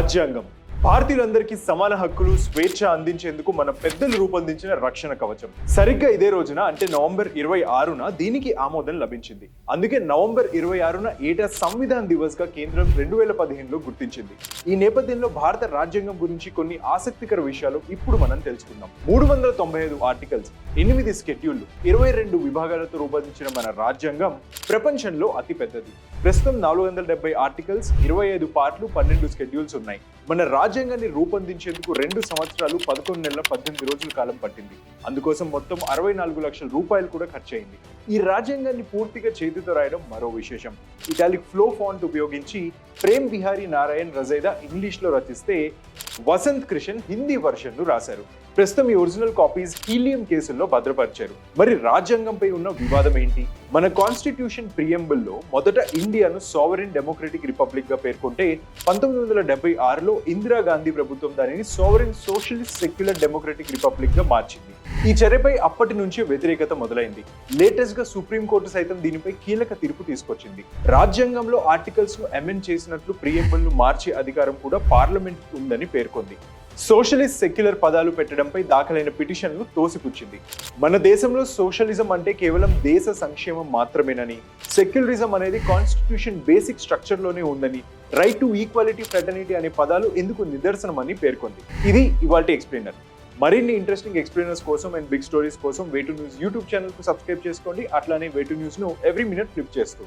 రాజ్యాంగం భారతీయులందరికీ సమాన హక్కులు స్వేచ్ఛ అందించేందుకు మన పెద్దలు రూపొందించిన రక్షణ కవచం. సరిగ్గా ఇదే రోజున అంటే నవంబర్ 26న దీనికి ఆమోదం లభించింది. అందుకే నవంబర్ 26న ఏటా సంవిధాన్ దివస్ గా కేంద్రం 2015లో గుర్తించింది. ఈ నేపథ్యంలో భారత రాజ్యాంగం గురించి కొన్ని ఆసక్తికర విషయాలు ఇప్పుడు మనం తెలుసుకుందాం. 395 ఆర్టికల్స్, 8 స్కెడ్యూళ్లు, 22 విభాగాలతో రూపొందించిన మన రాజ్యాంగం ప్రపంచంలో అతి పెద్దది. ప్రస్తుతం 470 ఆర్టికల్స్, 25 పార్ట్లు, 12 స్కెడ్యూల్స్ ఉన్నాయి. మన రాజ్యాంగాన్ని రూపొందించేందుకు 2 సంవత్సరాలు 11 నెలల 18 రోజుల కాలం పట్టింది. అందుకోసం మొత్తం 64 లక్షల రూపాయలు కూడా ఖర్చయింది. ఈ రాజ్యాంగాన్ని పూర్తిగా చేతితో రాయడం మరో విశేషం. ఇటాలిక్ ఫ్లో ఫాంట్ ఉపయోగించి ప్రేమ్ బిహారీ నారాయణ్ రజైదా ఇంగ్లీష్లో రచిస్తే వసంత్ కృష్ణన్ హిందీ వర్షన్ను రాశారు. ప్రస్తుతం ఈ ఒరిజినల్ కాపీస్ హీలియం కేసుల్లో భద్రపరిచారు. మరి రాజ్యాంగంపై ఉన్న వివాదం ఏంటి? మన కాన్స్టిట్యూషన్ ప్రియంబుల్లో మొదట ఇండియాను సావరెన్ డెమోక్రటిక్ రిపబ్లిక్ గా పేర్కొంటే 1976లో ఇందిరాగాంధీ ప్రభుత్వం దానిని sovereign socialist secular democratic republic గా మార్చింది. ఈ చర్యపై అప్పటి నుంచి వ్యతిరేకత మొదలైంది. లేటెస్ట్ గా సుప్రీంకోర్టు సైతం దీనిపై కీలక తీర్పు తీసుకొచ్చింది. రాజ్యాంగంలో ఆర్టికల్స్ ను అమెండ్ చేసినట్లు ప్రియంబుల్ ను మార్చే అధికారం కూడా పార్లమెంట్ ఉందని పేర్కొంది. సోషలిస్ట్ సెక్యులర్ పదాలు పెట్టడంపై దాఖలైన పిటిషన్లు తోసిపుచ్చింది. మన దేశంలో సోషలిజం అంటే కేవలం దేశ సంక్షేమం మాత్రమేనని, సెక్యులరిజం అనేది కాన్స్టిట్యూషన్ బేసిక్ స్ట్రక్చర్ లోనే ఉందని, రైట్ టు ఈక్వాలిటీ, ఫ్రెటర్నిటీ అనే పదాలు ఎందుకు నిదర్శనమని పేర్కొంది. ఇది ఇవాల్టి ఎక్స్ప్లెయినర్. మరిన్ని ఇంట్రెస్టింగ్ ఎక్స్ప్లెయినర్స్ కోసం అండ్ బిగ్ స్టోరీస్ కోసం way to news YouTube channel కు సబ్స్క్రైబ్ చేసుకోండి. అట్లానే వే టు న్యూస్ ను ఎవ్రీ మినిట్ ఫ్లిప్ చేస్తూ